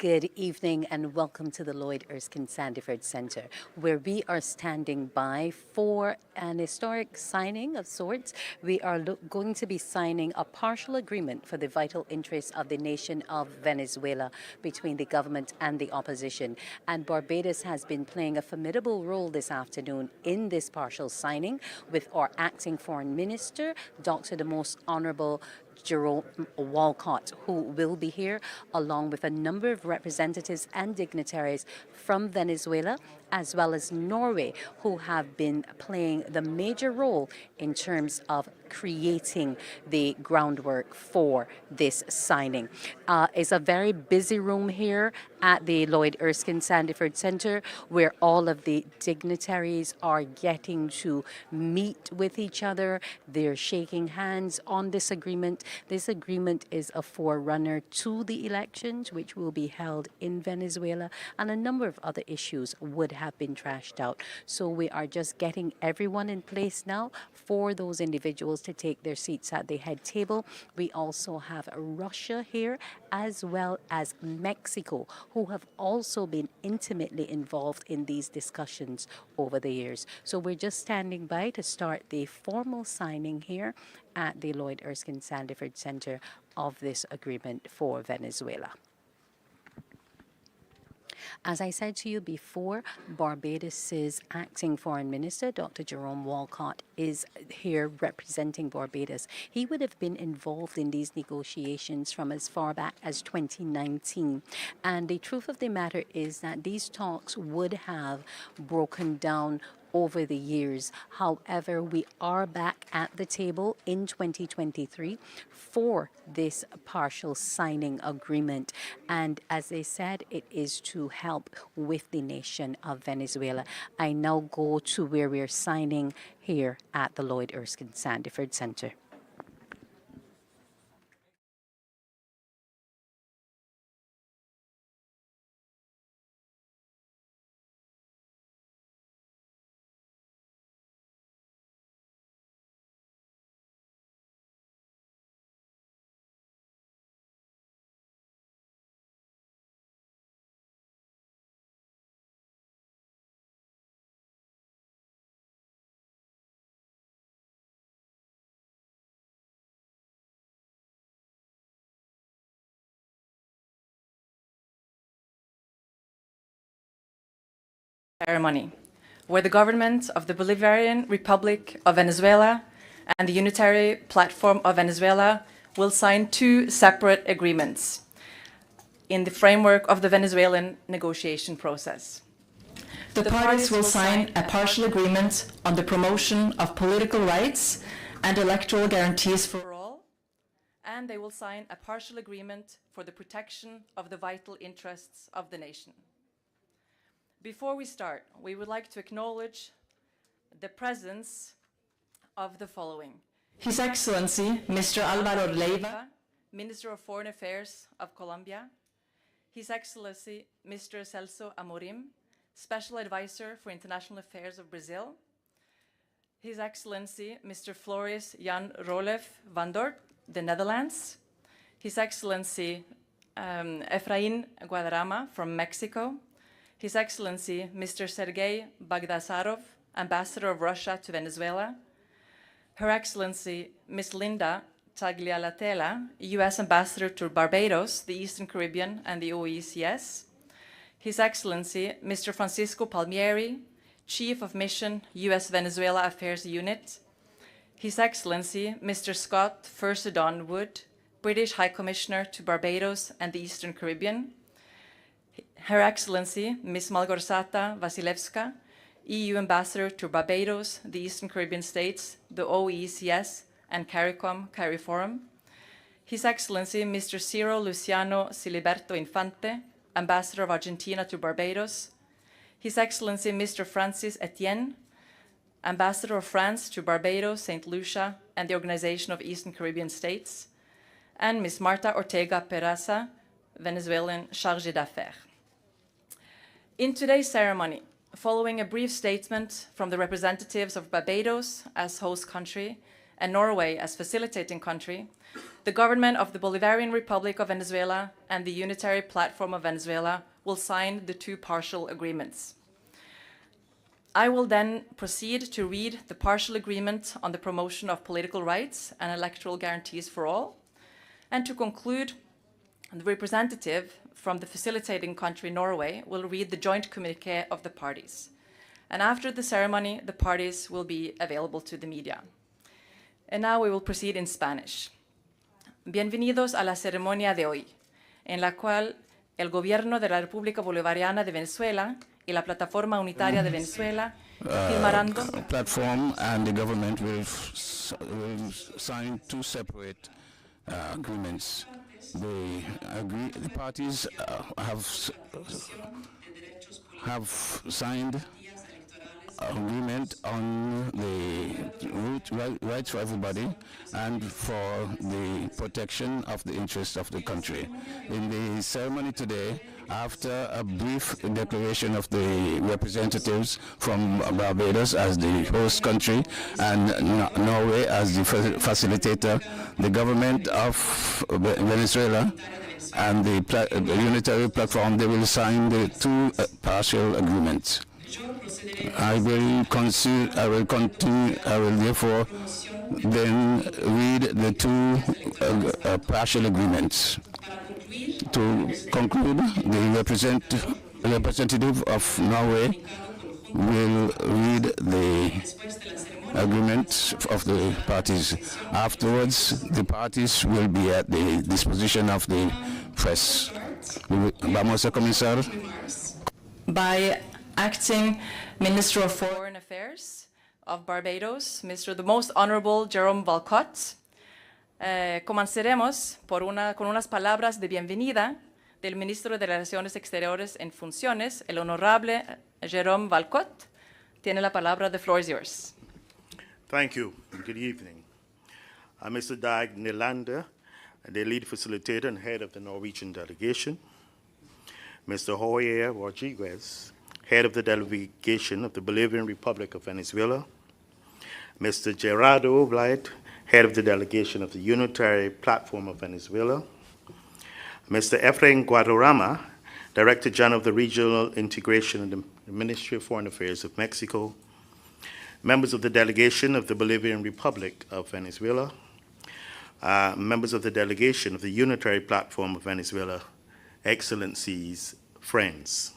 Good evening and welcome to the Lloyd Erskine Sandiford Center, where we are standing by for an historic signing of sorts. We are going to be signing a partial agreement for the vital interests of the nation of Venezuela between the government and the opposition. And Barbados has been playing a formidable role this afternoon in this partial signing with our acting foreign minister, Dr. the Most Honorable Jerome Walcott, who will be here along with a number of representatives and dignitaries from Venezuela as well as Norway, who have been playing the major role in terms of creating the groundwork for this signing. It's a very busy room here at the Lloyd Erskine Sandiford Center, where all of the dignitaries are getting to meet with each other. They're shaking hands on this agreement. This agreement is a forerunner to the elections, which will be held in Venezuela, and a number of other issues would have been trashed out. So we are just getting everyone in place now for those individuals to take their seats at the head table. We also have Russia here, as well as Mexico, who have also been intimately involved in these discussions over the years. So we're just standing by to start the formal signing here at the Lloyd Erskine Sandiford Center of this agreement for Venezuela. As I said to you before, Barbados's acting foreign minister, Dr. Jerome Walcott, is here representing Barbados. He would have been involved in these negotiations from as far back as 2019. And the truth of the matter is that these talks would have broken down over the years. However, we are back at the table in 2023 for this partial signing agreement. And as I said, it is to help with the nation of Venezuela. I now go to where we're signing here at the Lloyd Erskine Sandiford Center. Ceremony, where the government of the Bolivarian Republic of Venezuela and the Unitary Platform of Venezuela will sign two separate agreements in the framework of the Venezuelan negotiation process. The parties will sign a partial agreement on the promotion of political rights and electoral guarantees for all, and they will sign a partial agreement for the protection of the vital interests of the nation. Before we start, we would like to acknowledge the presence of the following. His Excellency, Mr. Alvaro Leiva, Minister of Foreign Affairs of Colombia, His Excellency, Mr. Celso Amorim, Special Advisor for International Affairs of Brazil, His Excellency, Mr. Floris Jan Rolev van Dort, the Netherlands, His Excellency, Efraín Guadarrama from Mexico, His Excellency, Mr. Sergei Bagdasarov, Ambassador of Russia to Venezuela, Her Excellency, Ms. Linda Taglialatela, U.S. Ambassador to Barbados, the Eastern Caribbean, and the OECS, His Excellency, Mr. Francisco Palmieri, Chief of Mission, U.S. Venezuela Affairs Unit, His Excellency, Mr. Scott Fursedon Wood, British High Commissioner to Barbados and the Eastern Caribbean, Her Excellency, Ms. Malgorzata Vasilevska, EU Ambassador to Barbados, the Eastern Caribbean States, the OECS, and CARIFORUM, His Excellency, Mr. Ciro Luciano Siliberto Infante, Ambassador of Argentina to Barbados, His Excellency, Mr. Francis Etienne, Ambassador of France to Barbados, St. Lucia, and the Organization of Eastern Caribbean States, and Ms. Marta Ortega Peraza, Venezuelan Chargé d'Affaires. In today's ceremony, following a brief statement from the representatives of Barbados as host country and Norway as facilitating country, the government of the Bolivarian Republic of Venezuela and the Unitary Platform of Venezuela will sign the two partial agreements. I will then proceed to read the partial agreement on the promotion of political rights and electoral guarantees for all, and to conclude, the representative from the facilitating country, Norway, will read the joint communiqué of the parties. And after the ceremony, the parties will be available to the media. And now we will proceed in Spanish. Bienvenidos a la ceremonia de hoy, en la cual el Gobierno de la República Bolivariana de Venezuela y la Plataforma Unitaria de Venezuela firmarán platform and the government will sign two separate agreements. The parties have signed agreement on the rights for everybody and for the protection of the interests of the country. In the ceremony today, after a brief declaration of the representatives from Barbados as the host country and Norway as the facilitator, the government of Venezuela and the unitary platform, they will sign the two partial agreements. I will therefore then read the two partial agreements. To conclude, the representative of Norway will read the agreement of the parties. Afterwards, the parties will be at the disposition of the press. Vamos a comenzar. By Acting Minister of Foreign Affairs of Barbados, Mr. the Most Honorable Jerome Valcott. Comenzaremos con unas palabras de bienvenida del Ministro de Relaciones Exteriores en funciones, el Honorable Jerome Valcott. Tiene la palabra. The floor is yours. Thank you. Good evening. I'm Mr. Dag Nylander, the lead facilitator and head of the Norwegian delegation. Mr. Jorge Rodriguez, head of the delegation of the Bolivarian Republic of Venezuela. Mr. Gerardo Blight, head of the delegation of the Unitary Platform of Venezuela. Mr. Efrain Guadarrama, Director General of the Regional Integration of the Ministry of Foreign Affairs of Mexico. Members of the delegation of the Bolivarian Republic of Venezuela. Members of the delegation of the Unitary Platform of Venezuela. Excellencies, friends.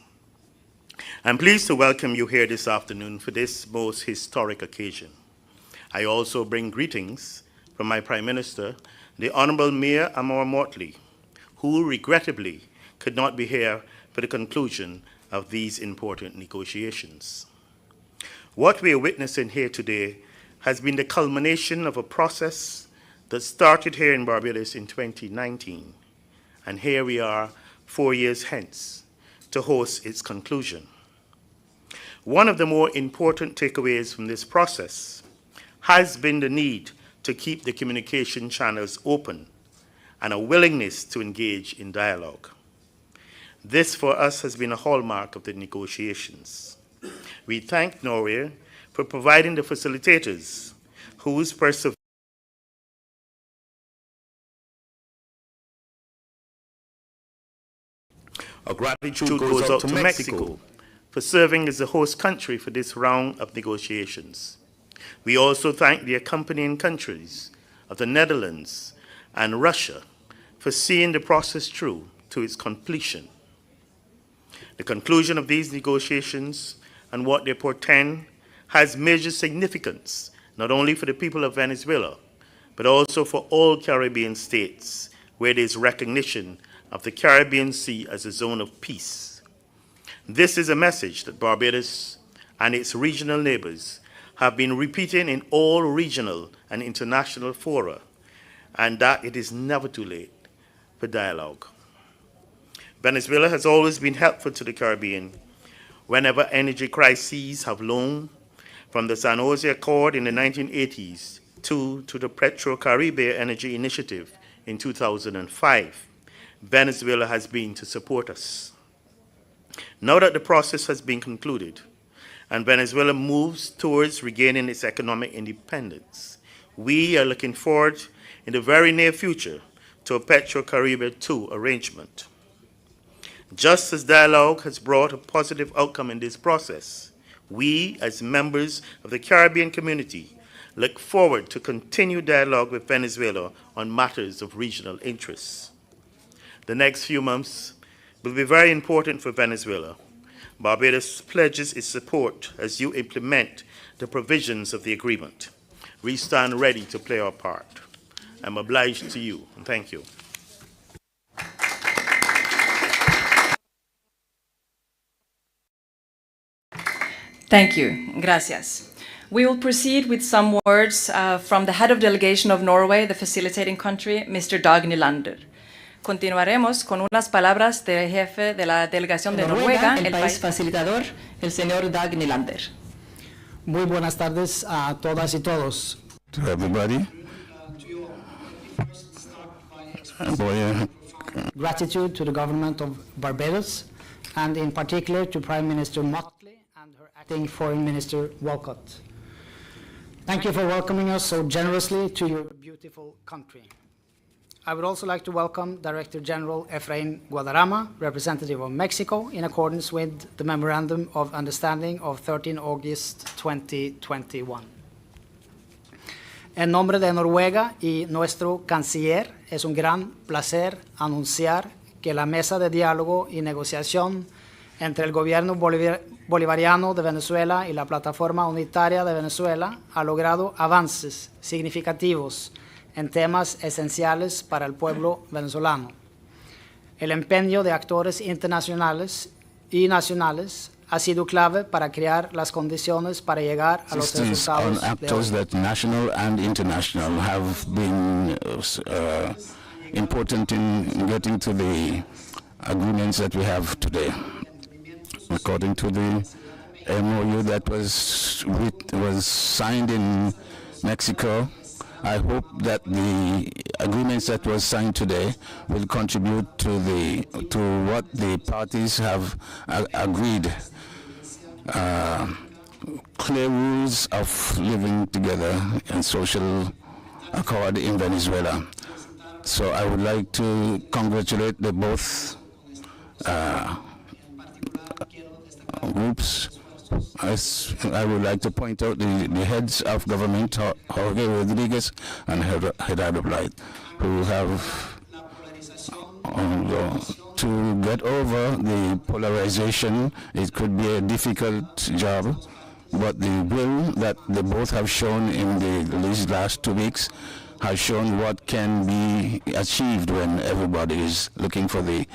I'm pleased to welcome you here this afternoon for this most historic occasion. I also bring greetings from my Prime Minister, the Honorable Mayor Amor Motley, who regrettably could not be here for the conclusion of these important negotiations. What we are witnessing here today has been the culmination of a process that started here in Barbados in 2019, and here we are 4 years hence to host its conclusion. One of the more important takeaways from this process has been the need to keep the communication channels open and a willingness to engage in dialogue. This, for us, has been a hallmark of the negotiations. We thank Norway for providing the facilitators whose perseverance our gratitude goes out to Mexico for serving as the host country for this round of negotiations. We also thank the accompanying countries of the Netherlands and Russia for seeing the process through to its completion. The conclusion of these negotiations and what they portend has major significance, not only for the people of Venezuela, but also for all Caribbean states, where there is recognition of the Caribbean Sea as a zone of peace. This is a message that Barbados and its regional neighbors have been repeating in all regional and international fora, and that it is never too late for dialogue. Venezuela has always been helpful to the Caribbean whenever energy crises have loomed, from the San Jose Accord in the 1980s to the Petro-Caribe Energy Initiative in 2005. Venezuela has been to support us. Now that the process has been concluded and Venezuela moves towards regaining its economic independence, We are looking forward in the very near future to a Petro-Caribbean II arrangement. Just as dialogue has brought a positive outcome in this process, we, as members of the Caribbean community, look forward to continued dialogue with Venezuela on matters of regional interest. The next few months will be very important for Venezuela. Barbados pledges its support as you implement the provisions of the agreement. We stand ready to play our part. I'm obliged to you, and thank you. Thank you. Gracias. We will proceed with some words from the head of delegation of Norway, the facilitating country, Mr. Dag Nylander. Continuaremos con unas palabras del jefe de la delegación de Noruega, el país facilitador, el señor Dag Nylander. Muy buenas tardes a todas y todos. To everybody. Gratitude to the government of Barbados, and in particular to Prime Minister Motley and her acting Foreign Minister Walcott. Thank you for welcoming us so generously to your beautiful country. I would also like to welcome Director General Efrain Guadarrama, representative of Mexico, in accordance with the Memorandum of Understanding of 13 August 2021. En nombre de Noruega y nuestro canciller, es un gran placer anunciar que la mesa de diálogo y negociación entre el gobierno bolivariano de Venezuela y la Plataforma Unitaria de Venezuela ha logrado avances significativos en temas esenciales para el pueblo venezolano. El empeño de actores internacionales y nacionales ha sido clave para crear las condiciones para llegar a los resultados de actors hoy. that national and international have been important in getting to the agreements that we have today. According to the MOU that was signed in Mexico, I hope that the agreements that was signed today will contribute to what the parties have agreed. Clear rules of living together and social accord in Venezuela. So I would like to congratulate the both groups. I would like to point out the heads of government, Jorge Rodriguez and Gerardo Blight, who have to get over the polarization. It could be a difficult job, but the will that they both have shown in these last 2 weeks has shown what can be achieved when everybody is looking for the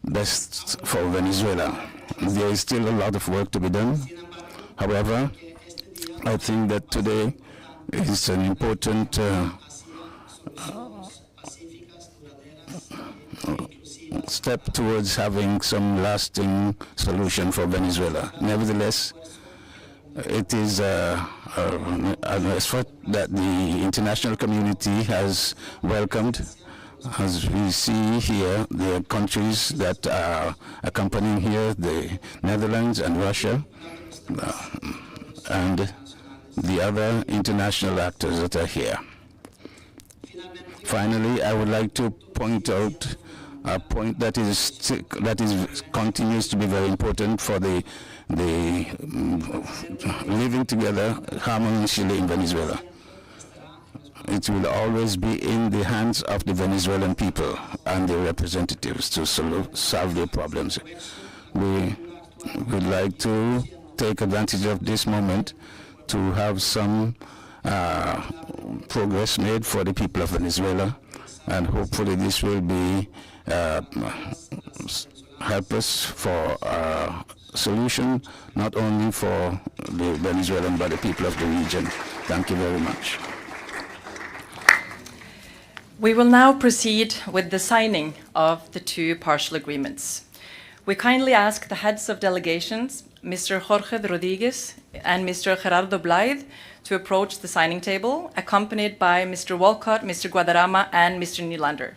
best for Venezuela. There is still a lot of work to be done. However, I think that today is an important step towards having some lasting solution for Venezuela. Nevertheless, it is an effort that the international community has welcomed. As we see here, the countries that are accompanying here, the Netherlands and Russia, and the other international actors that are here. Finally, I would like to point out a point that continues to be very important for the living together harmoniously in Venezuela. It will always be in the hands of the Venezuelan people and their representatives to solve their problems. We would like to take advantage of this moment to have some progress made for the people of Venezuela, and hopefully this will be help us for a solution, not only for the Venezuelan but the people of the region. Thank you very much. We will now proceed with the signing of the two partial agreements. We kindly ask the heads of delegations, Mr. Jorge Rodriguez and Mr. Gerardo Blythe, to approach the signing table, accompanied by Mr. Walcott, Mr. Guadarrama, and Mr. Nylander.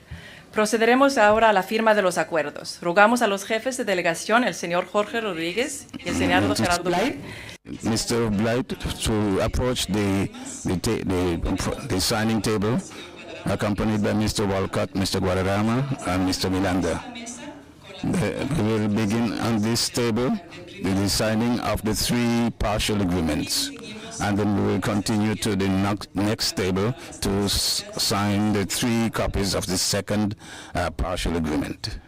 Procederemos ahora a la firma de los acuerdos. Rogamos a los jefes de delegación, el señor Jorge Rodríguez y el señor Gerardo Blythe, Mr. Blight to approach the signing table, accompanied by Mr. Walcott, Mr. Guadarrama, and Mr. Miranda. We will begin on this table with the signing of the 3 partial agreements, and then we will continue to the next table to sign the 3 copies of the second partial agreement.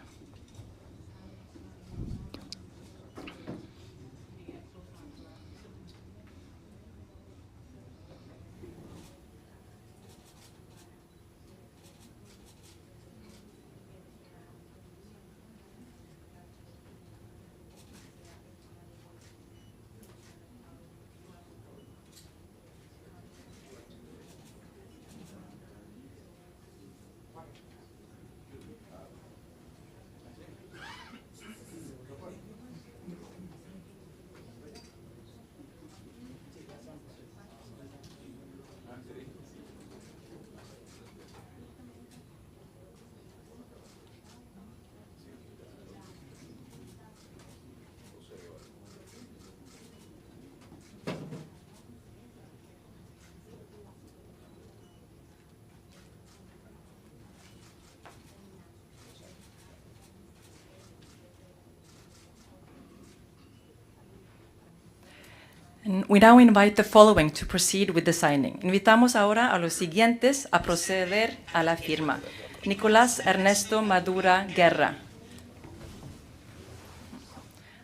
And we now invite the following to proceed with the signing. Invitamos ahora a los siguientes a proceder a la firma. Nicolás Ernesto Madura Guerra.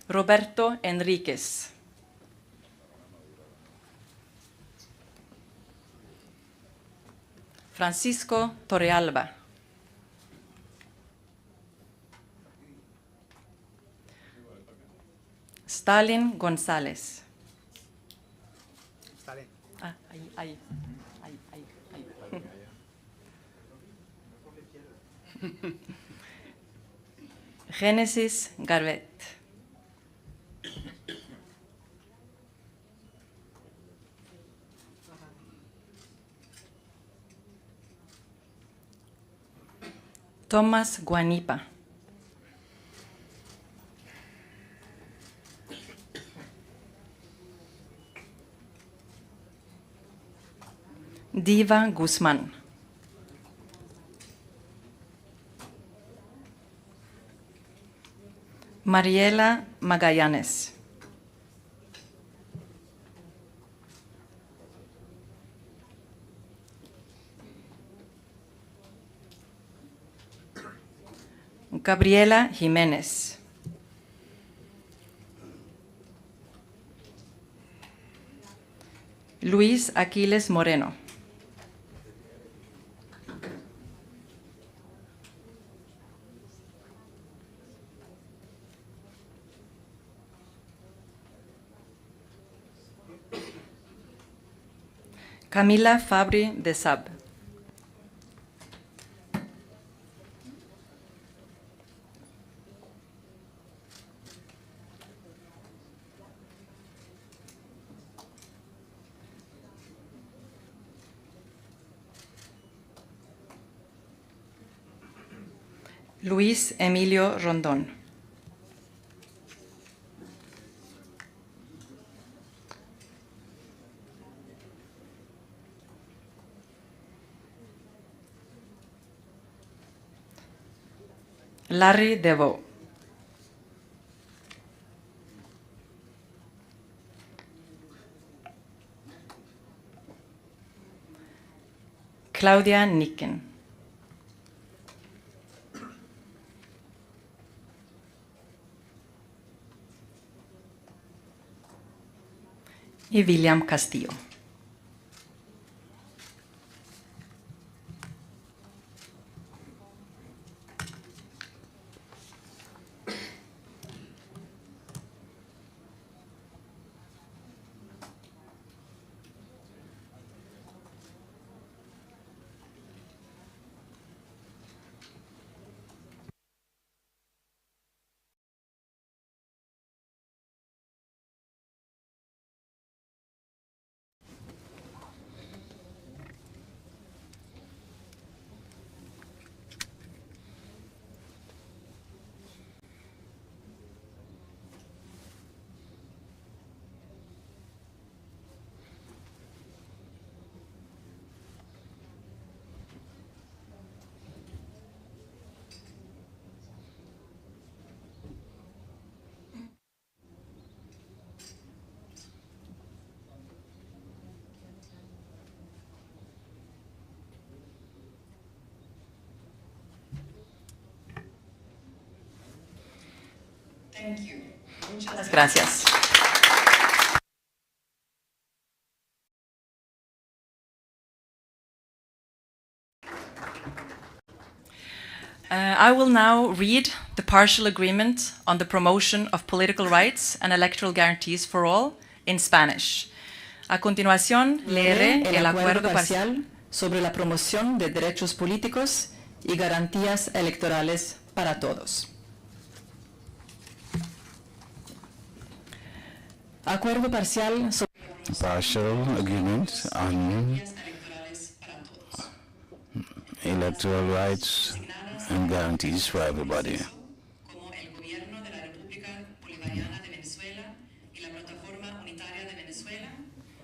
Roberto Enríquez. Francisco Torrealba. Stalin González. Ah, ahí. Génesis Garbet. Tomás Guanipa. Diva Guzmán. Mariela Magallanes. Gabriela Jiménez. Luis Aquiles Moreno. Camila Fabri de Sab. Luis Emilio Rondón. Larry Devo. Claudia Nicken. Y William Castillo. Muchas gracias. I will now read the partial agreement on the promotion of political rights and electoral guarantees for all in Spanish. A continuación, leeré el acuerdo parcial sobre la promoción de derechos políticos y garantías electorales para todos. Acuerdo parcial sobre Partial agreement on electoral rights and guarantees for everybody. Como el gobierno de la República Bolivariana de Venezuela y la Plataforma Unitaria de Venezuela,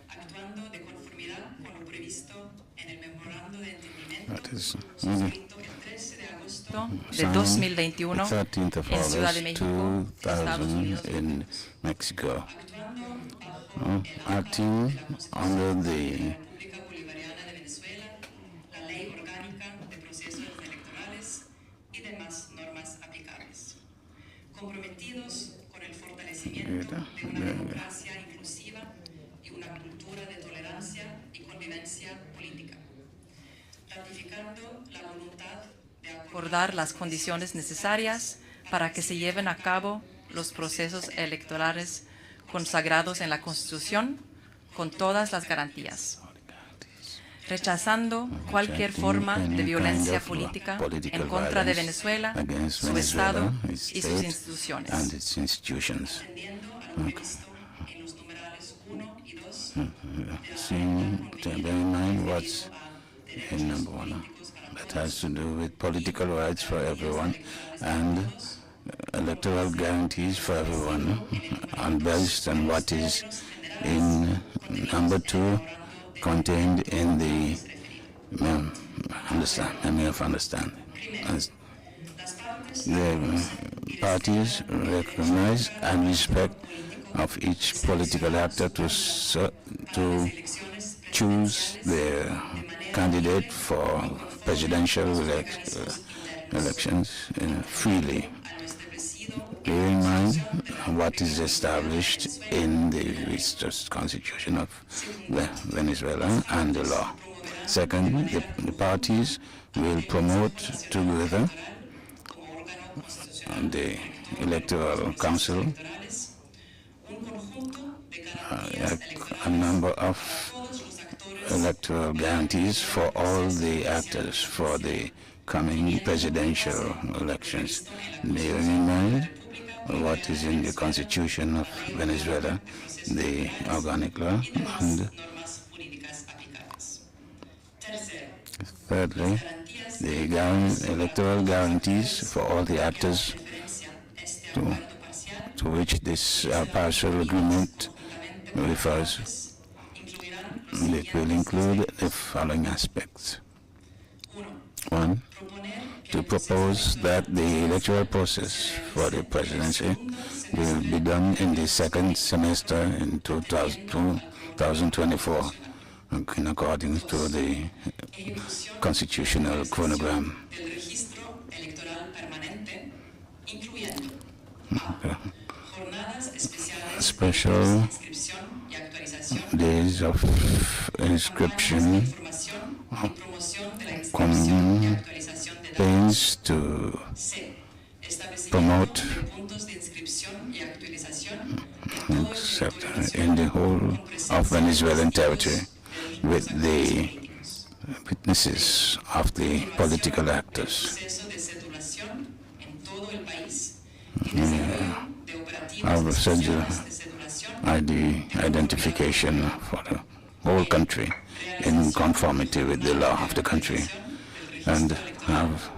actuando de conformidad con lo previsto en el memorando de entendimiento That is suscrito el 13 de agosto de signed 2021 the 13th of en Ciudad de August México, Estados 2000 Unidos. in Mexico, Actuando bajo acting under the República Bolivariana de Venezuela, la Ley Orgánica de Procesos Electorales y demás normas aplicables. Comprometidos con el fortalecimiento de una democracia inclusiva y una cultura de tolerancia y convivencia política. Ratificando la voluntad de acordar las condiciones necesarias para que se lleven a cabo los procesos electorales consagrados en la Constitución con todas las garantías. Rechazando cualquier forma de violencia política en contra de Venezuela, su Estado y sus instituciones. and its institutions. Atendiendo a lo previsto en los numerales 1 y 2 Seeing, bear in mind what's in number one. That has to do with political rights for everyone and electoral guarantees for everyone, and based on what is in number 2 contained in the Memorandum of Understanding. As the parties recognize and respect of each political actor to choose their candidate for presidential elections freely. Bear in mind what is established in the Constitution of Venezuela and the law. Second, the parties will promote together the Electoral Council a number of electoral guarantees for all the actors for the coming presidential elections. Bearing in mind what is in the Constitution of Venezuela, the organic law, and thirdly, the electoral guarantees for all the actors to which this partial agreement refers. It will include the following aspects. 1. To propose that the electoral process for the presidency will be done in the second semester in 2024, in accordance to the constitutional chronogram. Special days of inscription, campaigns to promote except in the whole of Venezuelan territory with the witnesses of the political actors. Our ID identification for the whole country in conformity with the law of the country, and have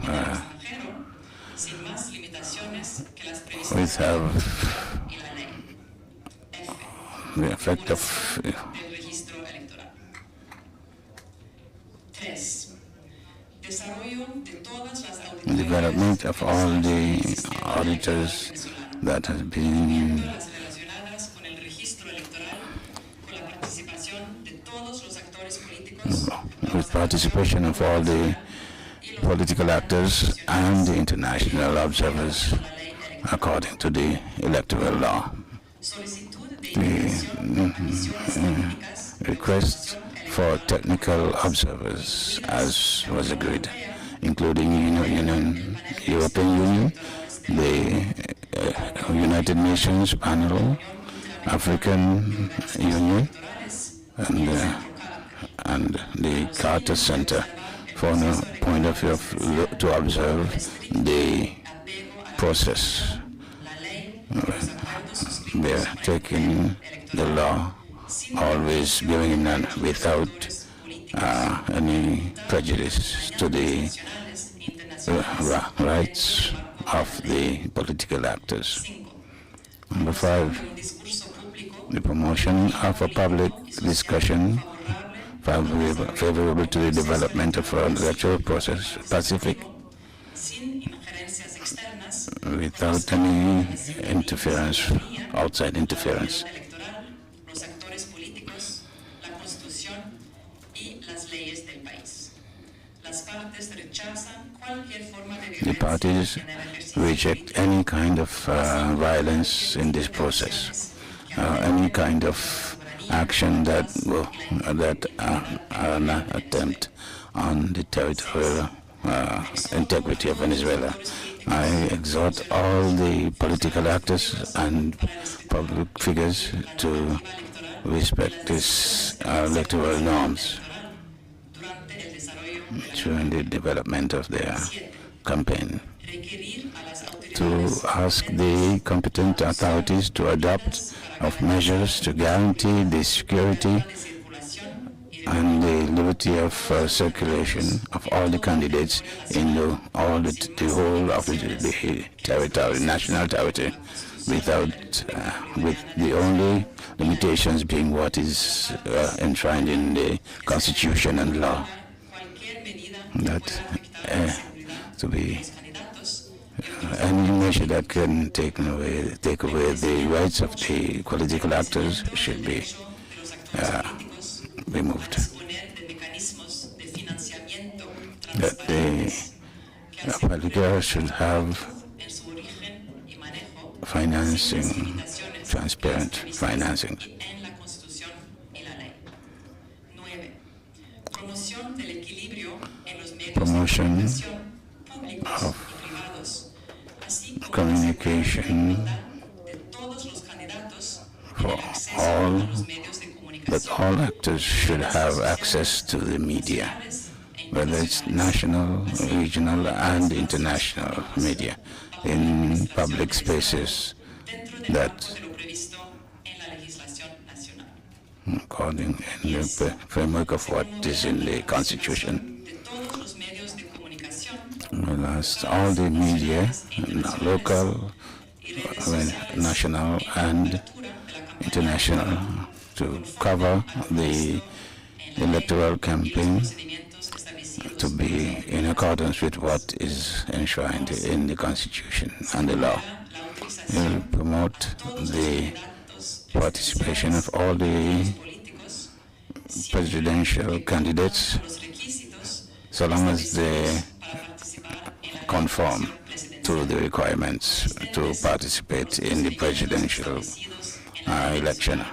the effect of development of all the auditors that has been with participation of all the political actors and the international observers according to the electoral law. The request for technical observers, as was agreed, including European Union, the United Nations panel, African Union, and the Carter Center, for a point of view to observe the process. We are taking the law, always bearing in mind, without any prejudice to the rights of the political actors. Number 5, the promotion of a public discussion favorable to the development of an electoral process, pacific, without any interference, outside interference. The parties reject any kind of violence in this process, any kind of action that an attempt on the territorial integrity of Venezuela. I exhort all the political actors and public figures to respect these electoral norms during the development of their campaign, to ask the competent authorities to adopt of measures to guarantee the security and the liberty of circulation of all the candidates in the whole of the territory, national territory, with the only limitations being what is enshrined in the Constitution and law. That to be any measure that can take away the rights of the political actors should be removed. That the political should have financing, transparent financing. Promotion of communication for all, that all actors should have access to the media, whether it's national, regional, and international media, in public spaces that, according in the framework of what is in the Constitution. All the media, local, national, and international, to cover the electoral campaign to be in accordance with what is enshrined in the Constitution and the law. It will promote the participation of all the presidential candidates, so long as they conform to the requirements to participate in the presidential election.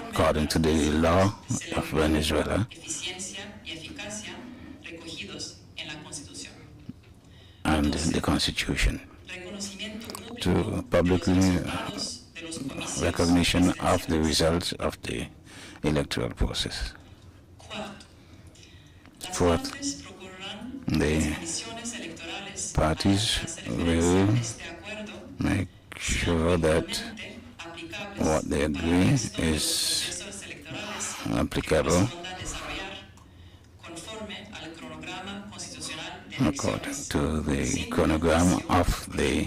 According to the law of Venezuela and the Constitution, to publicly recognition of the results of the electoral process. 4th, the parties will make sure that what they agree is applicable according to the chronogram of the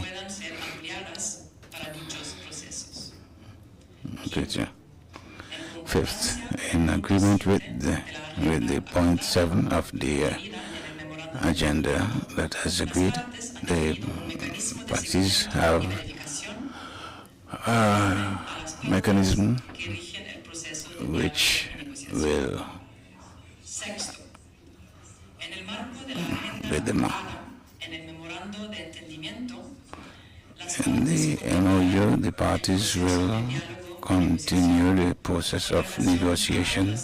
procedure. 5th, in agreement with the point 7 of the agenda that has agreed, the parties have a mechanism which will, with the In the MOU, the parties will continue the process of negotiation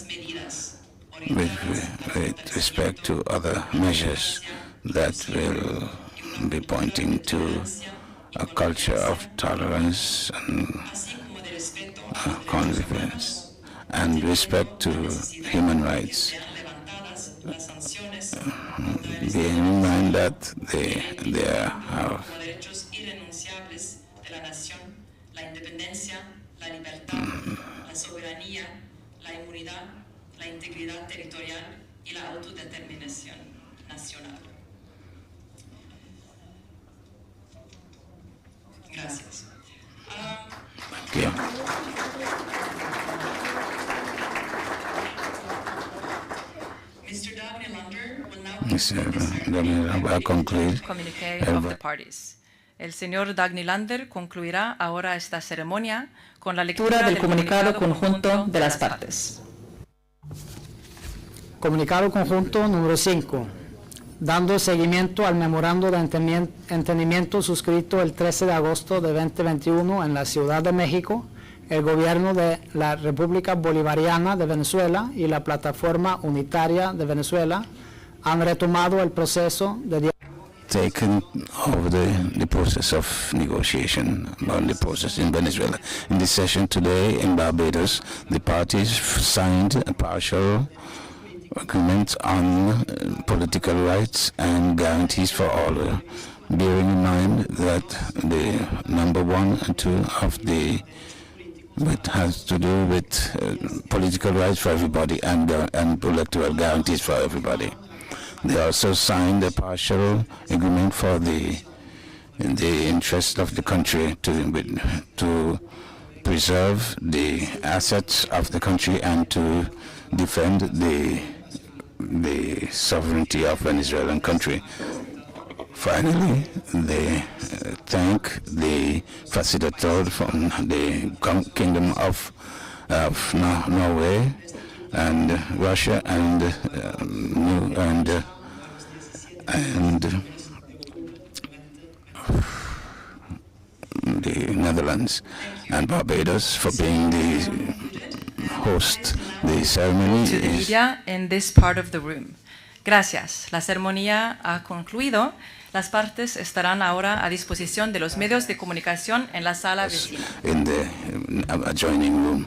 with respect to other measures that will be pointing to a culture of tolerance and convivence and respect to human rights. Bearing in mind that they have yeah. Mr. Dagny will conclude. Communique of the parties. El señor Dagny Lander concluirá ahora esta ceremonia con la lectura Del comunicado conjunto de las partes. Comunicado conjunto número 5. Dando seguimiento al memorando de entendimiento suscrito el 13 de agosto de 2021 en la Ciudad de México, el gobierno de la República Bolivariana de Venezuela y la Plataforma Unitaria de Venezuela han retomado el proceso de taken over the process of negotiation on the process in Venezuela. In this session today in Barbados, the parties signed a partial agreement on political rights and guarantees for all, bearing in mind that the number 1 and 2 of the it has to do with political rights for everybody and electoral guarantees for everybody. They also signed a partial agreement for in the interest of the country to preserve the assets of the country and to defend the sovereignty of Venezuelan country. Finally, they thank the facilitator from the Kingdom of Norway and Russia and the Netherlands and Barbados for being the host. The ceremony to the is media in this part of the room. Gracias. La ceremonia ha concluido. Las partes estarán ahora a disposición de los medios de comunicación en la sala vecina. in the adjoining room.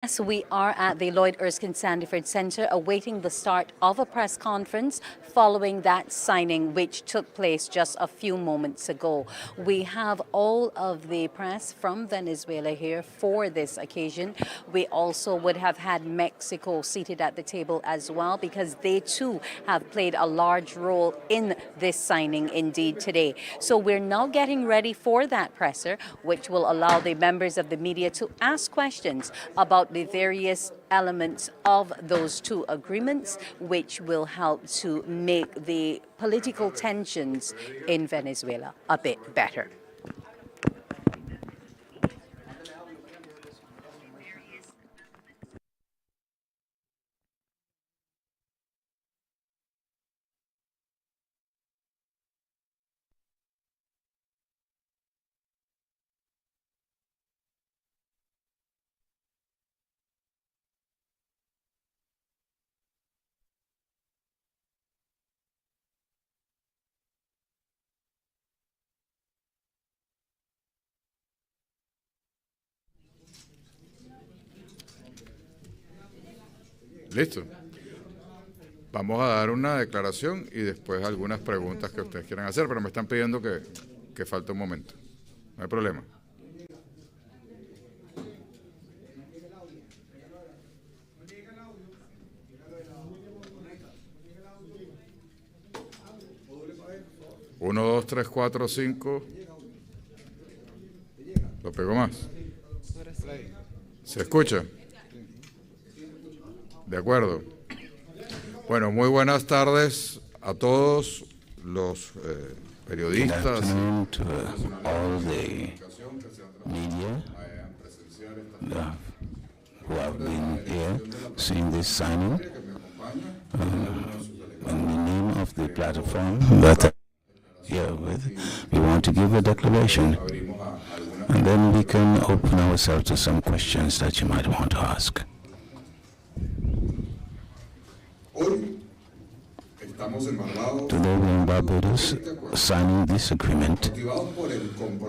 Yes, we are at the Lloyd Erskine Sandiford Centre awaiting the start of a press conference following that signing which took place just a few moments ago. We have all of the press from Venezuela here for this occasion. We also would have had Mexico seated at the table as well because they too have played a large role in this signing indeed today. So we're now getting ready for that presser, which will allow the members of the media to ask questions about the various elements of those two agreements, which will help to make the political tensions in Venezuela a bit better. Listo. Vamos a dar una declaración y después algunas preguntas que ustedes quieran hacer, pero me están pidiendo que falte un momento. No hay problema. Uno, dos, tres, cuatro, cinco. ¿Lo pego más? ¿Se escucha? De acuerdo. Bueno, muy buenas tardes a todos los periodistas. Good afternoon to all the media who have been here seeing this signing. In the name of the platform that I'm here with, we want to give a declaration, and then we can open ourselves to some questions that you might want to ask. Today we're in Barbados signing this agreement,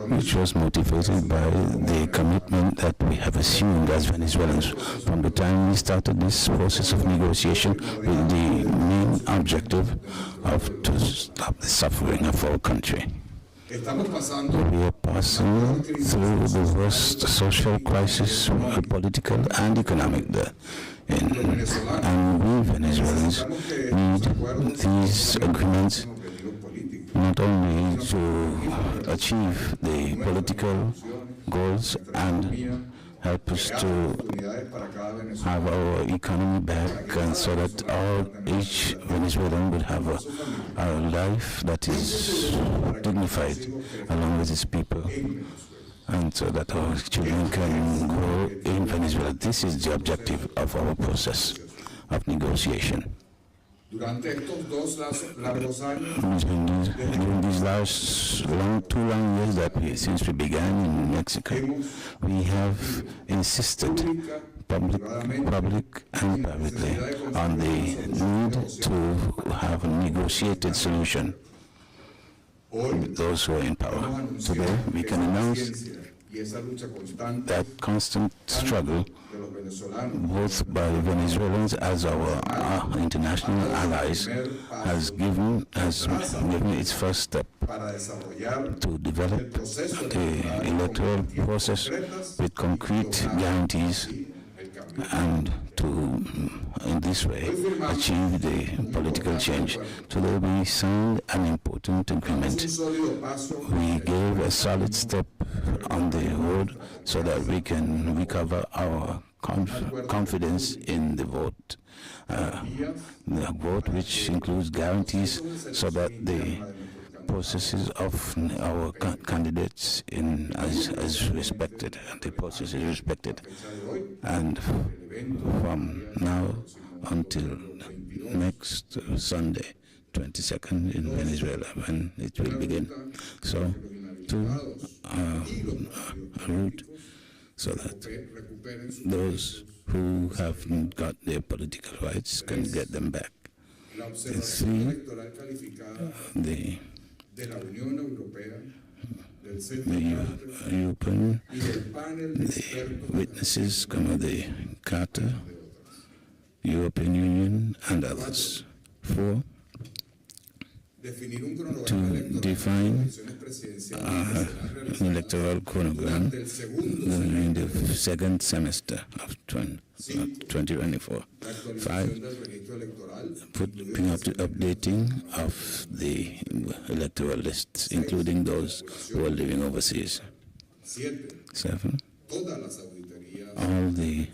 which was motivated by the commitment that we have assumed as Venezuelans from the time we started this process of negotiation with the main objective of to stop the suffering of our country. We are passing through the worst social crisis, political and economic there. And we Venezuelans need these agreements not only to achieve the political goals and help us to have our economy back, and so that each Venezuelan would have a life that is dignified along with its people, and so that our children can grow in Venezuela. This is the objective of our process of negotiation. During these last two long years since we began in Mexico, we have insisted public and privately on the need to have a negotiated solution with those who are in power. Today, we can announce that constant struggle, both by Venezuelans as our international allies, has given its first step to develop the electoral process with concrete guarantees, and to, in this way, achieve the political change. Today we signed an important agreement. We gave a solid step on the road so that we can recover our confidence in the vote. The vote which includes guarantees so that the processes of our candidates as respected, and the process is respected. And from now until next Sunday, 22nd in Venezuela, when it will begin. So to a route so that those who haven't got their political rights can get them back. We open the witnesses come of the Carter, European Union, and others. 4, to define an electoral chronogram during the second semester of 2024. 5, bring up to updating of the electoral lists, including those who are living overseas. 7, all the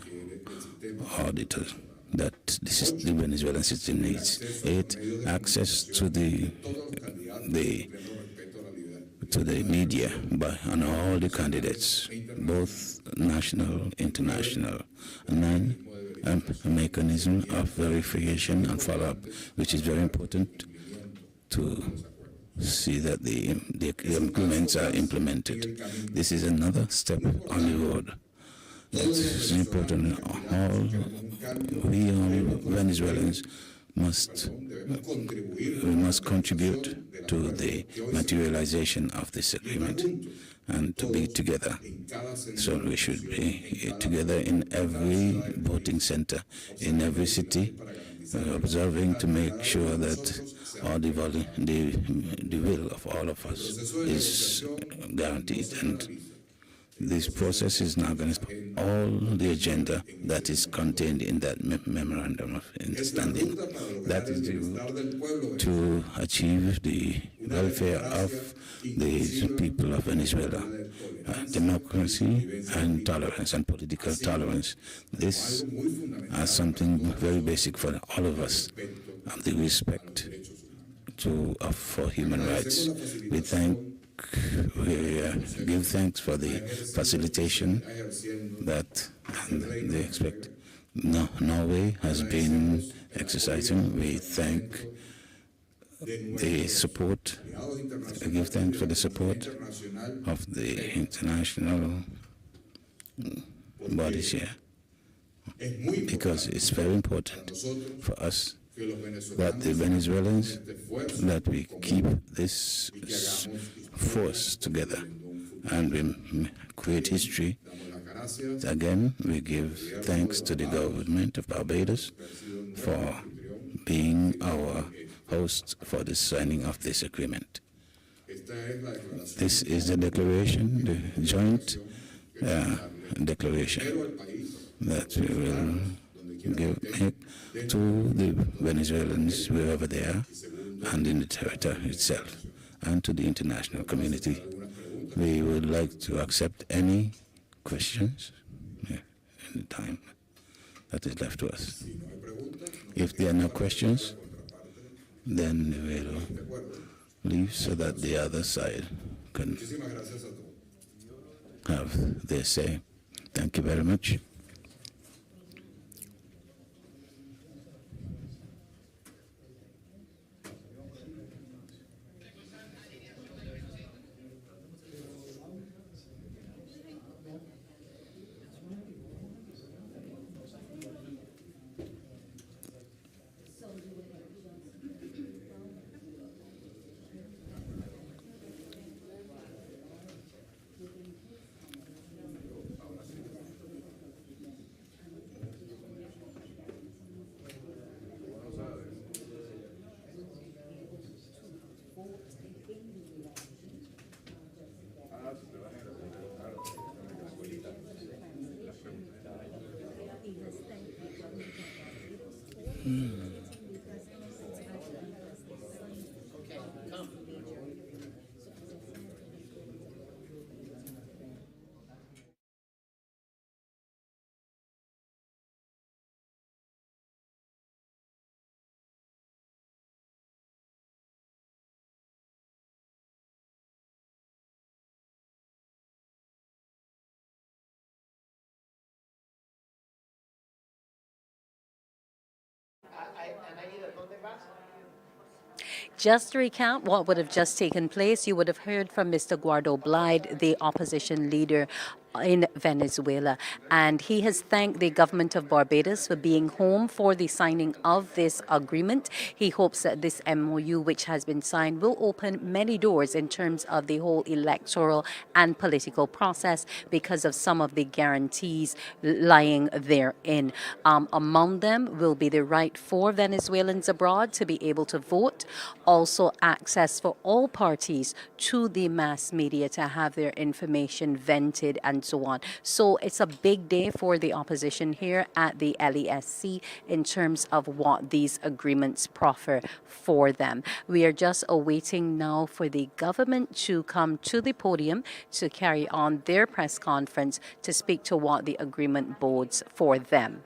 auditors that the Venezuelan system needs. 8, access to the media on all the candidates, both national, international. 9, a mechanism of verification and follow-up, which is very important to see that the agreements are implemented. This is another step on the road. It's important. We all Venezuelans must contribute to the materialization of this agreement and to be together. So we should be together in every voting center, in every city, observing to make sure that all the will of all of us is guaranteed. And this process is now going to all the agenda that is contained in that memorandum of understanding. That is to achieve the welfare of the people of Venezuela, democracy and tolerance and political tolerance. This is something very basic for all of us, the respect for human rights. We give thanks for the facilitation that they expect. Norway has been exercising. We thank the support. I give thanks for the support of the international bodies here, because it's very important for us that the Venezuelans, that we keep this force together and we create history. Again, we give thanks to the government of Barbados for being our host for the signing of this agreement. This is the declaration, the joint declaration that we will make to the Venezuelans wherever they are and in the territory itself, and to the international community. We would like to accept any questions in the time that is left to us. If there are no questions, then we will leave so that the other side can have their say. Thank you very much. Just to recount what would have just taken place, you would have heard from Mr. Guardo Blyde, the opposition leader in Venezuela. And he has thanked the government of Barbados for being home for the signing of this agreement. He hopes that this MOU, which has been signed, will open many doors in terms of the whole electoral and political process because of some of the guarantees lying therein. Among them will be the right for Venezuelans abroad to be able to vote, also access for all parties to the mass media to have their information vented and so on. So it's a big day for the opposition here at the LESC in terms of what these agreements proffer for them. We are just awaiting now for the government to come to the podium to carry on their press conference to speak to what the agreement bodes for them.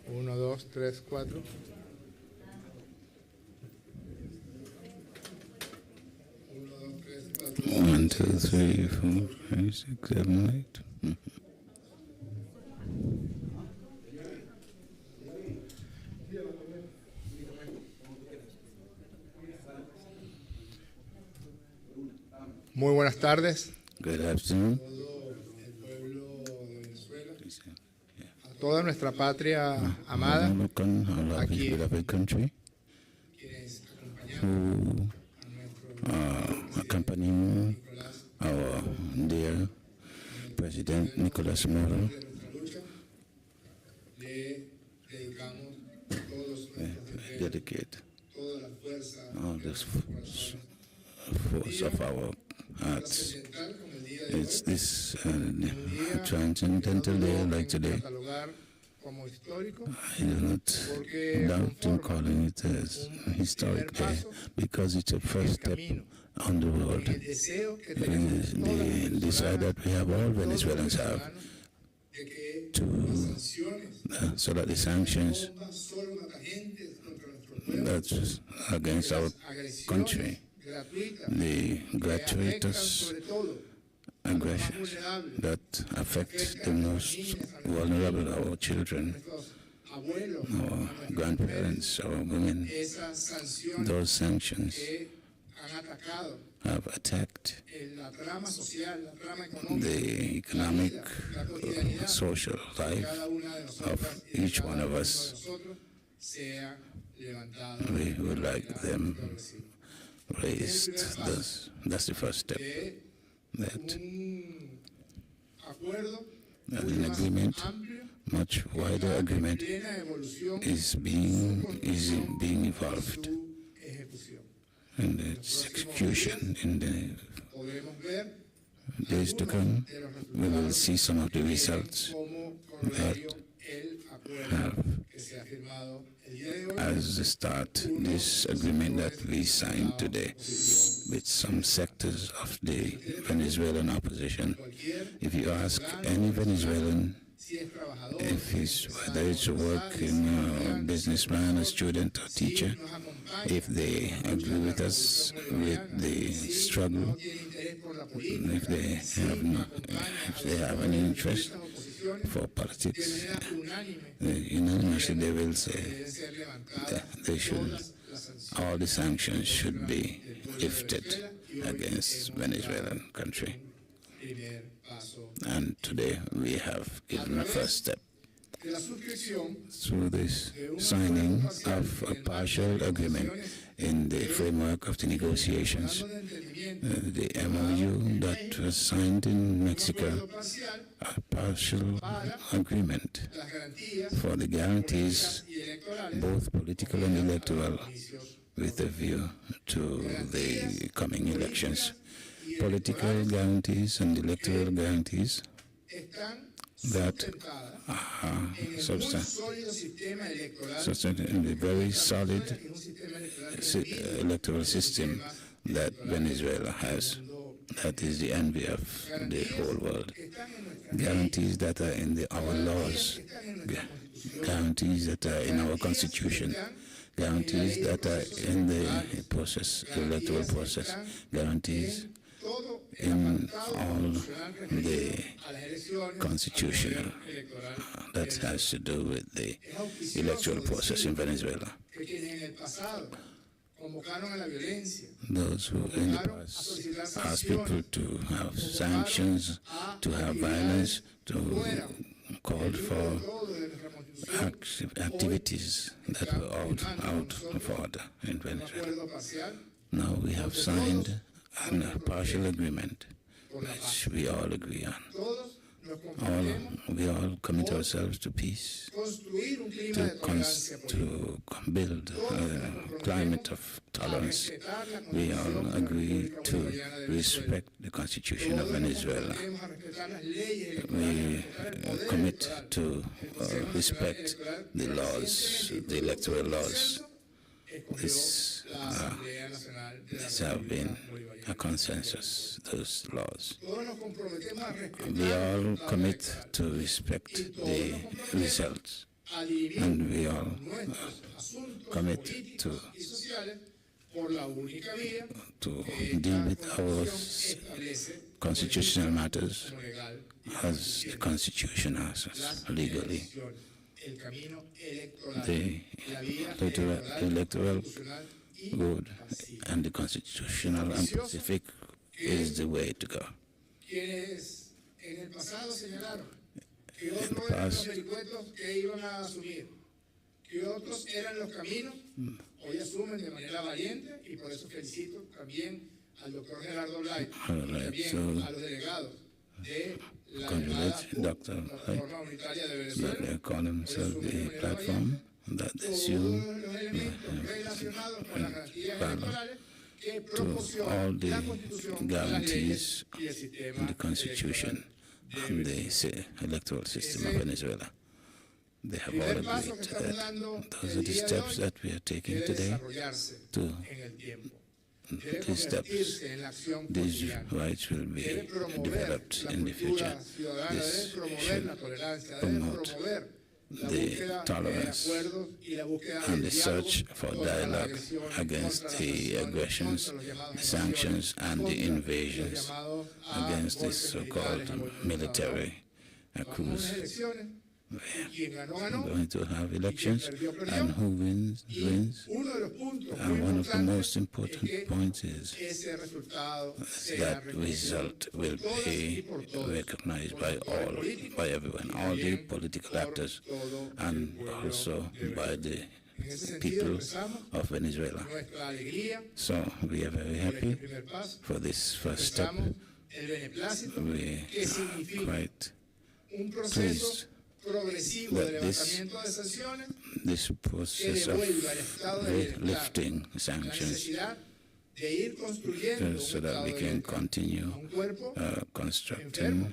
Uno, dos, tres, cuatro. 1, 2, 3, 4, 5, 6, 7, 8. Muy buenas tardes Good afternoon. a toda nuestra patria amada, Our aquí beloved country, who accompany our dear President Nicolas Maduro. le dedicamos todos Dedicate toda la fuerza all this force of our hearts. como el día de It's this transcendental day like today. catalogar como histórico I do not doubt in calling it a historic day because it's a first step on the road. el deseo que It tenemos is the desire that we have, all Venezuelans have, de que to sanciones so that the sanctions no solo agentes contra nuestro pueblo, that's against our country, gratuitas, the afectan gratuitous sobre todo aggressions that affect the most vulnerable, our children, abuelos, our grandparents, our women. esas sanciones Those sanctions que han atacado have attacked la trama social, la trama económica, the economic, la cotidianidad social life cada una de nosotras of y de each cada one of uno de us. nosotros sea levantada. We would like them raised. That's the first step. That Un acuerdo an agreement much wider agreement plena evolución is being evolved su ejecución. and its execution in the Podemos ver days to come. We will see some of the results como corolario el acuerdo que se ha firmado el día de hoy. as the start this agreement that we signed today with some sectors of the Venezuelan opposition. If you ask any Venezuelan, Si es trabajador, whether it's a working businessman, a student, or teacher, nos acompaña, if they agree with us with the struggle, tiene interés por la política, if they have any interest for de politics, manera unánime unanimously they will say deben ser levantadas that they should, todas las sanciones all the sanctions should be lifted against Venezuelan country. primer paso. And today we have given a first step De la suscripción through this signing of a partial agreement in the framework of the negotiations. de entendimiento The MOU that was signed in Mexico, parcial, a partial agreement las garantías for the guarantees, y electorales both political and electoral, comicios with a view to the coming elections. Political guarantees and electoral guarantees están that sustentadas are en el muy sólido sistema electoral substantive in the very solid que es un sistema electoral que electoral system that Venezuela has. That is the envy of the whole world. están en nuestra Guarantees that are in our laws, están en nuestra constitución, guarantees that are in our constitution, guarantees that are in the process, electoral process, guarantees todo in all the a las elecciones constitutional electoral that has to do with the electoral process in Venezuela. que quienes en el pasado convocaron a la violencia, Those who in the past asked people to have sanctions, to have violence, to call for todo de nuestra constitución, activities that were out of order in Venezuela. acuerdo parcial Now we have signed a partial agreement which we all agree on. todos nos comprometemos We all commit ourselves to peace, construir un clima to, de tolerancia política, to build a climate of tolerance. respetar la We constitución all de la agree República to Bolivariana de Venezuela. respect the Constitution of Venezuela. Comprometemos a respetar las leyes We electorales, respetar el poder commit electoral. to respect the laws, the electoral laws. Escogió This, la Asamblea Nacional de la These have been Bolivariana. a consensus, those laws. Todos nos comprometemos a respetar We all la commit verdad, to respect the results, a dirimir and we all nuestros asuntos commit políticos y sociales por la única vía to que deal esta with our Constitución establece constitutional matters como legal y as the Constitution asks us las legally. elecciones, el camino electoral, The la vía electoral constitucional y good pacífica. and the constitutional and pacific is the way to go. Quienes en el pasado señalaron que the otros eran los past. vericuetos que iban a asumir, que otros eran los caminos, hoy asumen de manera valiente y por eso felicito también al doctor Gerardo Blay y Alright, también so a los delegados de la congratulate llamada Dr. Plataforma Unitaria de that Venezuela. they call themselves the platform that Todos assume los elementos relacionados con las garantías valor electorales que all proporcionan the la Constitución, las guarantees leyes y el in sistema the Constitution electoral. and the electoral system of Venezuela. They have all Primer agreed paso que to estamos that. dando Those el are the día de steps hoy that we are taking debe today desarrollarse to en el tiempo. Debe these steps. convertirse en la acción These cotidiana. rights will be Debe promover developed la in the future. cultura ciudadana, debe This promover la should tolerancia, debe promote promover la the búsqueda de tolerance acuerdos y la búsqueda and del the diálogo search for contra la dialogue agresión, against contra las the sanciones, aggressions, contra los llamados the sanctions, and the contra invasions los llamados a against this golpes so-called militares, a golpes military Vamos a coups. unas elecciones y quien ganó, ganó. We're going to have elections, perdió, perdió. and who wins, Y wins. uno de los puntos muy And one of the importantes most important es que points is ese resultado sea that reconocido result will por todas y be por todos, recognized por by los poderes all, políticos by everyone, all the también political por actors, todo and el pueblo also de by Venezuela. the En ese sentido, people empezamos of Venezuela. nuestra alegría So we are very por este happy primer paso. for this first step. Empezamos el beneplácito, We que are significa quite un proceso pleased progresivo de that levantamiento de sanciones this que process of devuelva al Estado de bienestar lifting la sanctions necesidad de ir construyendo so un that Estado we de can bienestar continue a un cuerpo constructing enfermo,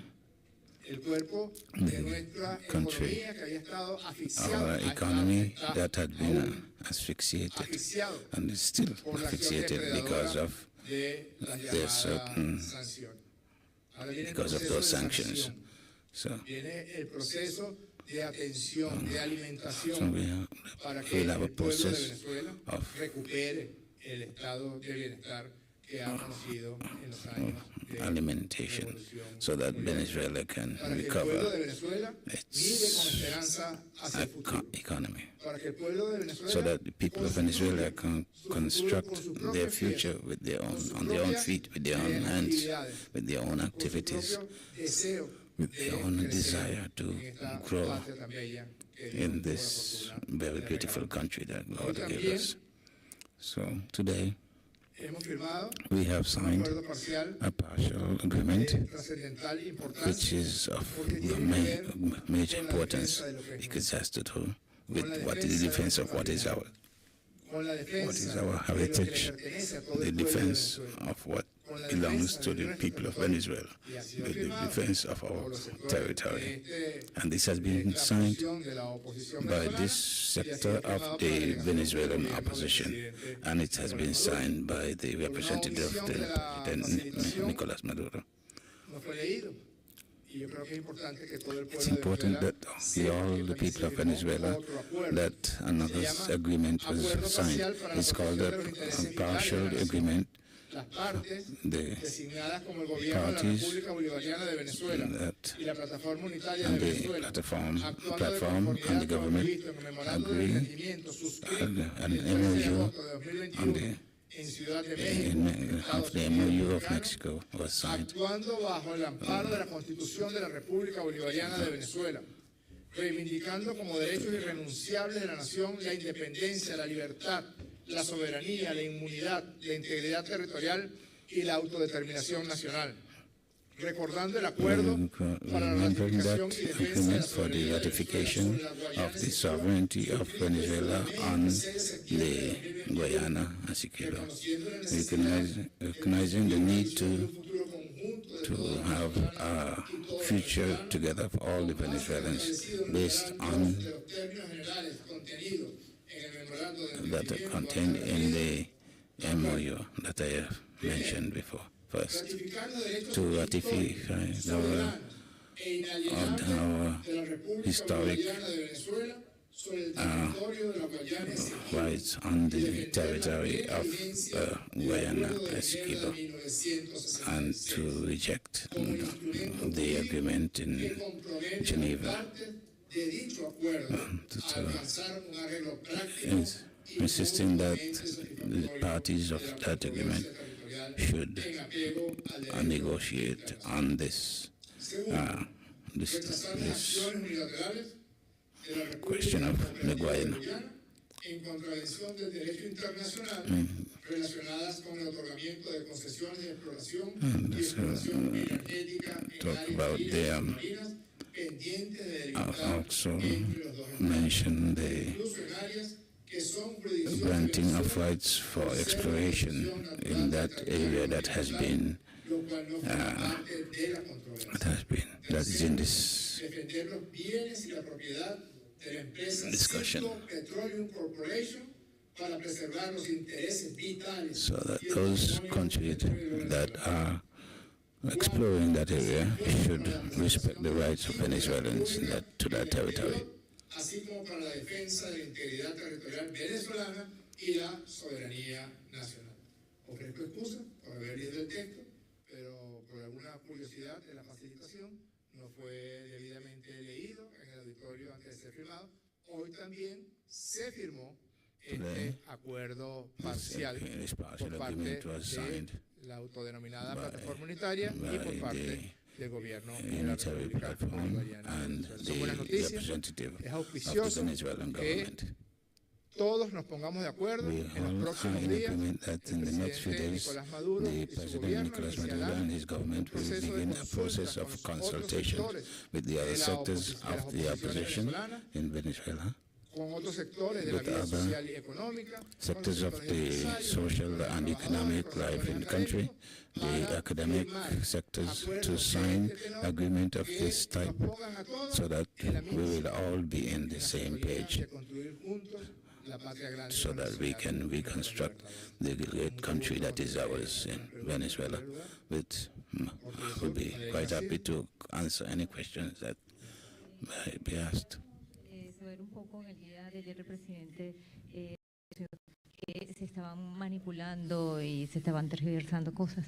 el cuerpo de the nuestra country, economía que había estado asfixiado, our economy that had been asphyxiated asfixiado and is still por la acción asphyxiated because depredadora of de las there's certain llamadas sanciones. Ahora viene el because of proceso those de sanctions. sanación, So, viene el proceso de atención, de so alimentación we'll para que have a el pueblo de process Venezuela of recupere el estado de bienestar que ha conocido en los años de alimentation revolución so that bolivariana. Venezuela can Para que el pueblo de recover Venezuela mire con its esperanza hacia el futuro. economy, Para que el pueblo de Venezuela so that the people of Venezuela can su futuro construct con su their propia future pieza, with their con own, su on their own propia feet, with their own hands, actividades, with their own con su activities, propio deseo with de their own crecer desire to en esta grow patria tan bella que Dios in tuvo la this fortuna very de beautiful regalarnos. country that Hoy God gave también us. So today hemos firmado we have un signed acuerdo parcial a partial agreement de trascendental which importancia is of porque tiene que ver major con la importance defensa de lo que es because it has to do con with la what is the defense defensa de of what is nuestra our con la what is defensa our de lo que le heritage, pertenece a todo the el pueblo de defense Venezuela, of what con la belongs defensa to de the nuestro people of territorio. Venezuela, Y ha sido the firmado defense of por our los sectores territory. de And this has esta been signed porción de la oposición by venezolana, this y ha sido sector firmado of por la the delegación Venezuelan del gobierno del opposition, presidente and it has been Nicolás Maduro. signed by the representative of the President Nicolas Maduro. No fue leído. Y yo creo que es importante que todo el It's pueblo de important Venezuela that sepa all que the también people se of firmó Venezuela otro acuerdo. that another Se llama agreement was Acuerdo signed. Parcial para la It's called Protección de los Intereses a Vitales de la partial Nación. agreement. Las partes The designadas como el Gobierno de la parties República Bolivariana de Venezuela that y la Plataforma Unitaria de and the Venezuela, platform actuando de and the conformidad con lo government previsto en el memorando de agree entendimiento suscrito and el an 13 de MOU agosto de 2021 en Ciudad de in México, Estados of the Unidos MOU of mexicanos, Mexico was signed. actuando bajo el amparo de la Constitución de la República Bolivariana de Venezuela, reivindicando como derechos irrenunciables de la nación la independencia, la libertad, la soberanía, la inmunidad, la integridad territorial y la autodeterminación nacional, recordando el acuerdo para la Remembering ratificación that y defensa de agreement la for the soberanía de ratification Venezuela sobre la of the Guayana sovereignty of Venezuela on the Guyana Essequibo, recognizing the need to have a future together for all the Venezuelans based on that are contained in the MOU that I have mentioned before. First, to ratify our historic rights on the territory of Guyana Essequibo and to reject the agreement in Geneva. Insisting that the parties of that agreement should negotiate on this question of the Guyana. En contravención del derecho internacional relacionadas con el otorgamiento de concesiones de exploración y exploración energética en áreas marinas pendientes de delimitar Also entre los dos mention the incluso en áreas que son jurisdicción de granting of Venezuela, rights for exploration in that area that has been lo cual no forma parte de la controversia. that is in this Defender los bienes y la propiedad de la empresa discussion. Cisco Petroleum Corporation para preservar los intereses vitales so that y el those patrimonio countries cultural that are exploring that area should respect the rights of Venezuelans to that territory. así como para la defensa de la integridad territorial venezolana y la soberanía nacional. Ofrezco excusa por haber leído el texto, pero por alguna curiosidad de la facilitación no fue debidamente leído en el auditorio antes de ser firmado. Hoy también se firmó este acuerdo parcial This partial por parte agreement was signed de la autodenominada plataforma unitaria y por by parte del gobierno de la unitary República platform Bolivariana de and Venezuela. the Son buenas noticias. representative Es of the auspicioso Venezuelan que government. todos nos pongamos de acuerdo We en los all are próximos in días. agreement that in the next few days, Nicolás Maduro the y su President gobierno Nicolas Maduro iniciarán and his government will proceso de begin a consulta process of con los otros consultation sectores with the de other la sectors de las of the oposiciones opposition venezolanas, in Venezuela, con otros sectores de la with vida other social y económica, con los sectors of sectores the empresarios, social con los and trabajadores, economic con los life in the sectores country, académicos, the para academic firmar sectors to acuerdos de sign este tenor agreement of que this type nos pongan a todos so that en la we misma will all be in the same responsabilidad page de construir juntos la patria grande so that we can reconstruct the great country that is ours in Venezuela. We'll be quite happy to answer any questions that might be asked. Saber un poco en el día de ayer el presidente que se estaban manipulando y se estaban tergiversando cosas.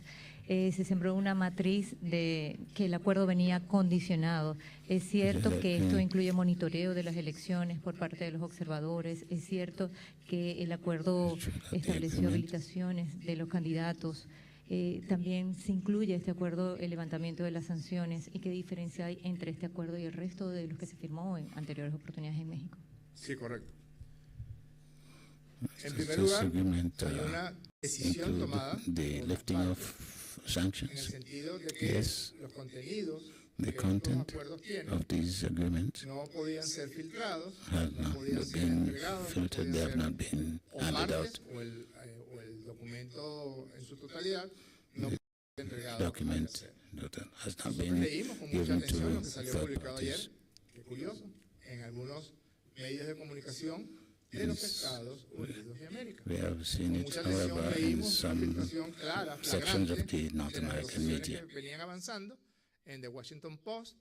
Se sembró una matriz de que el acuerdo venía condicionado. Es cierto que esto incluye monitoreo de las elecciones por parte de los observadores. Es cierto que el acuerdo estableció habilitaciones de los candidatos. También se incluye este acuerdo el levantamiento de las sanciones. ¿Y qué diferencia hay entre este acuerdo y el resto de los que se firmó en anteriores oportunidades en México? Sí, correcto. En primer lugar, hay una decisión tomada the lifting of en el sanctions. sentido de que Yes, los contenidos the que estos content acuerdos tienen of these agreements no podían ser filtrados, have no not podían ser been entregados, no filtered, podían they have ser not been o handed partes out. o el documento en su totalidad no puede ser entregado a Document terceros. that has not Nosotros been leímos con mucha given atención lo to que salió third publicado ayer, parties. que curioso, en algunos medios de comunicación de los Estados Unidos de América. We have seen Con it, mucha atención however, in leímos una some filtración clara, sections of flagrante, the North de las American negociaciones media, que venían avanzando en The Washington Post,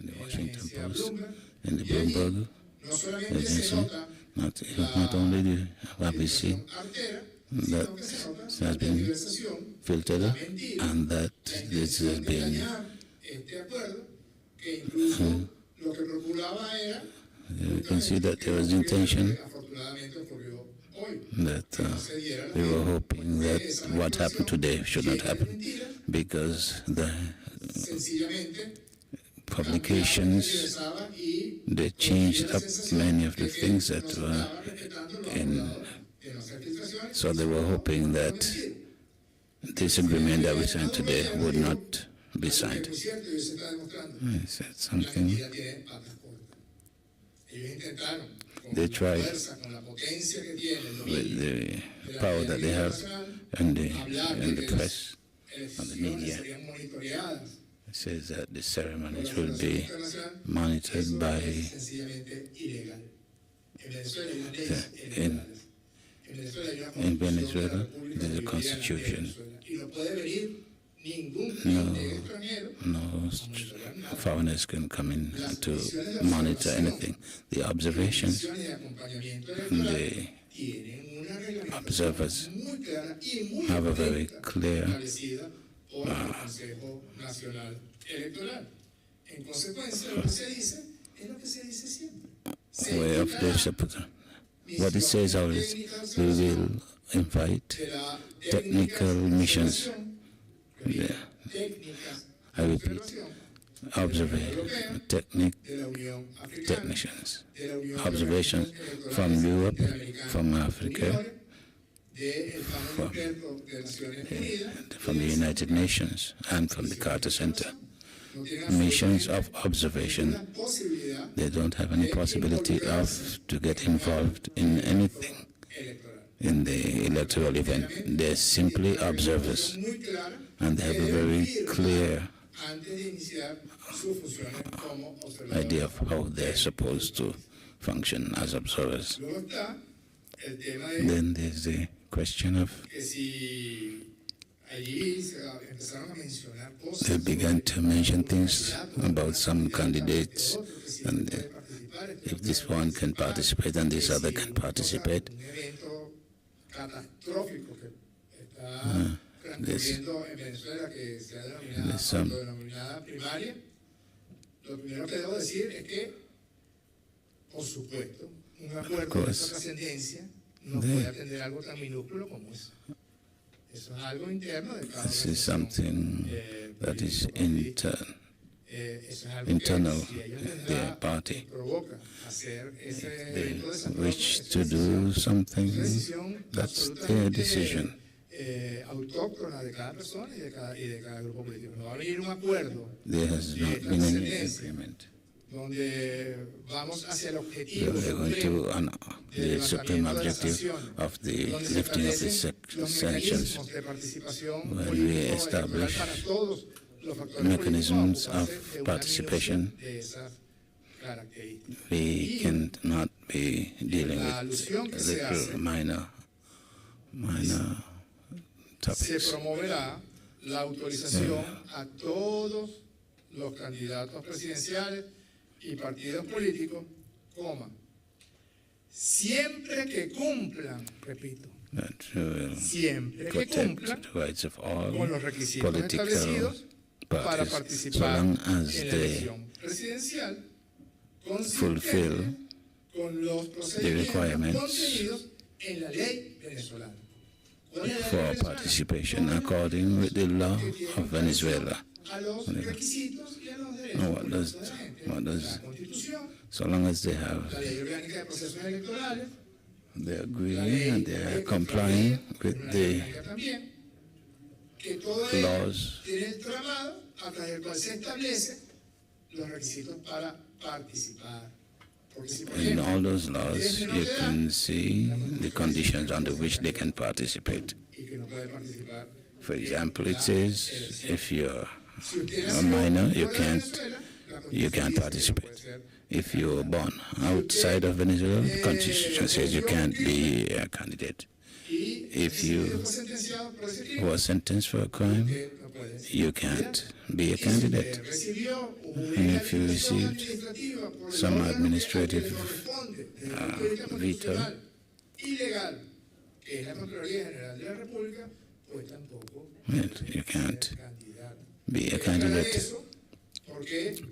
in the en la Washington agencia Post, Bloomberg, in the y allí Bloomberg no solamente se agency, nota not only the ABC filtración artera, that sino que se nota has la been tergiversación, filtered la mentira, and that la this has intención de been dañar este acuerdo, que incluso lo que procuraba era you can see that there was the intention afortunadamente ocurrió hoy. that we were hoping that what happened today should not happen because the Sencillamente publications, they changed up many of the things that were in, so they were hoping that this agreement that we signed today would not be signed. I said something. They tried with the power that they have and the press and the media. It says that the ceremonies will be monitored by in Venezuela there's a constitution. No foreigners can come in to monitor anything. The observations, the observers have a very clear way of their support. What it says always, we will invite technical missions. Yeah. I repeat, technicians, observations from Europe, from Africa, from the United Nations, and from the Carter Center. Missions of observation. They don't have any possibility to get involved in anything in the electoral event. They're simply observers, and they have a very clear idea of how they're supposed to function as observers. Then there's the question of they began to mention things about some candidates, and if this one can participate and this other can participate. There's some. Of course, this is something that is intern. internal their party. If they wish to do something, that's their decision. There has not been any agreement. We are going to honor the supreme objective of the lifting of the sanctions when we establish mechanisms of participation. We cannot be dealing with little minor topics. Se promoverá la autorización a todos los candidatos presidenciales y partidos políticos, siempre que cumplan, repito, siempre que cumplan con los requisitos establecidos para participar en la elección presidencial, consistente con los procedimientos contenidos en la ley venezolana. For participation according with the law of Venezuela. What does so long as they have, they agree and they are complying with the laws, in all those laws you can see the conditions under which they can participate. For example, it says if you're a minor, you can't participate. If you're born outside of Venezuela, the Constitution says you can't be a candidate. If you were sentenced for a crime, you can't be a candidate. And if you received some administrative veto, you can't be a candidate.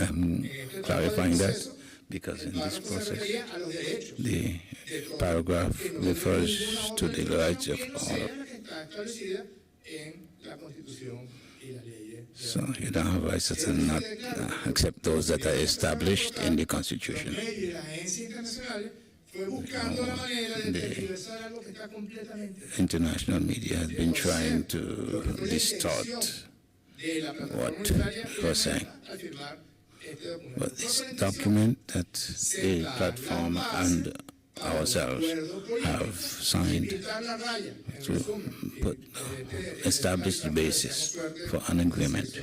I'm clarifying that because in this process, the paragraph refers to the rights of all. So you don't have rights that are not except those that are established in the Constitution. The international media has been trying to distort what we're saying. But this document that the platform and ourselves have signed to establish the basis for an agreement.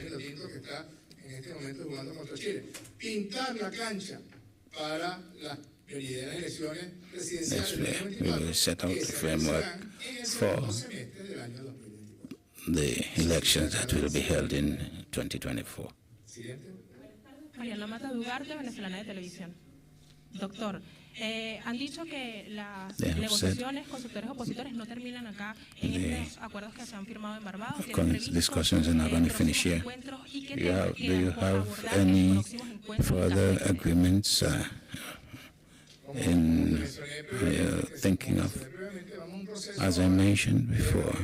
Yes, we will set out the framework for the elections that will be held in 2024. Mariana Mata Dugarte, venezolana de televisión. Doctor, han dicho que las negociaciones con sectores opositores no terminan acá en estos acuerdos que se han firmado en Barbados. Discussions are not going to finish here. Do you have any further agreements in thinking of? As I mentioned before,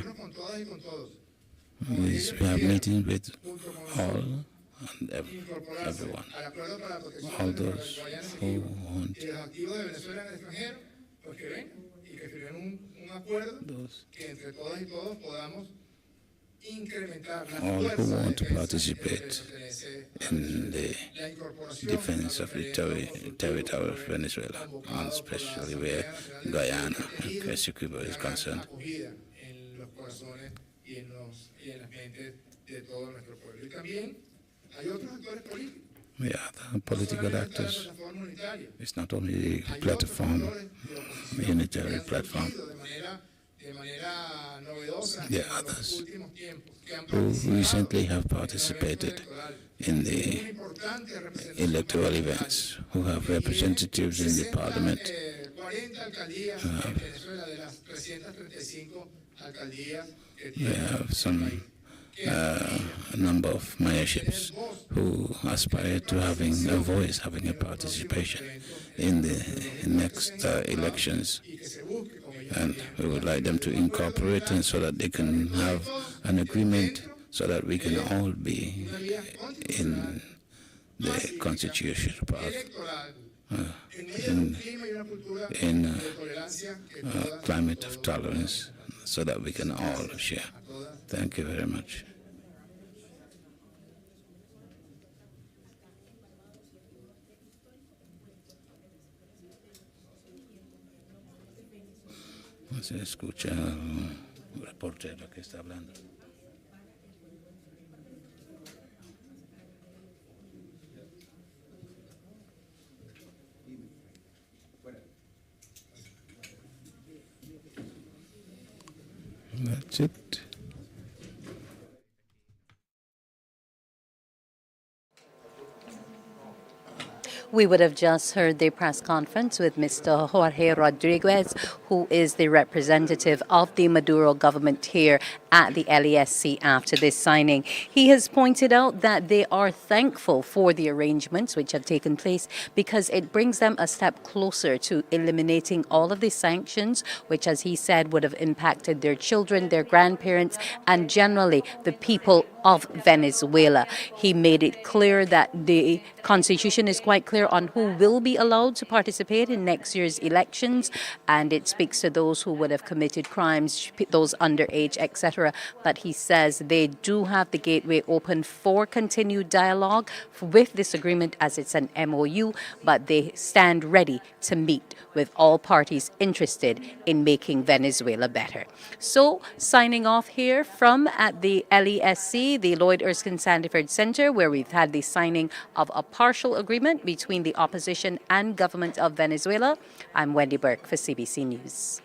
we have meetings with all and everyone, all those who want, all who want to participate in the defense of the territory of Venezuela, and especially where Guyana and Essequibo is concerned. The other political actors. It's not only the platform, the unitary platform. There are others who recently have participated in the electoral events, who have representatives in the parliament, we have some a number of mayorships who aspire to having a voice, having a participation in the next elections. And we would like them to incorporate it so that they can have an agreement so that we can all be in the constitution part in a climate of tolerance so that we can all share. Thank you very much. Se escucha al reportero que está hablando. That's it. We would have just heard the press conference with Mr. Jorge Rodriguez, who is the representative of the Maduro government here at the LESC after this signing. He has pointed out that they are thankful for the arrangements which have taken place because it brings them a step closer to eliminating all of the sanctions, which, as he said, would have impacted their children, their grandparents, and generally the people of Venezuela. He made it clear that the Constitution is quite clear on who will be allowed to participate in next year's elections, and it speaks to those who would have committed crimes, those underage, etc. But he says they do have the gateway open for continued dialogue with this agreement as it's an MOU, but they stand ready to meet with all parties interested in making Venezuela better. So, signing off here from at the LESC, the Lloyd Erskine Sandiford Center, where we've had the signing of a partial agreement between the opposition and government of Venezuela. I'm Wendy Burke for CBC News.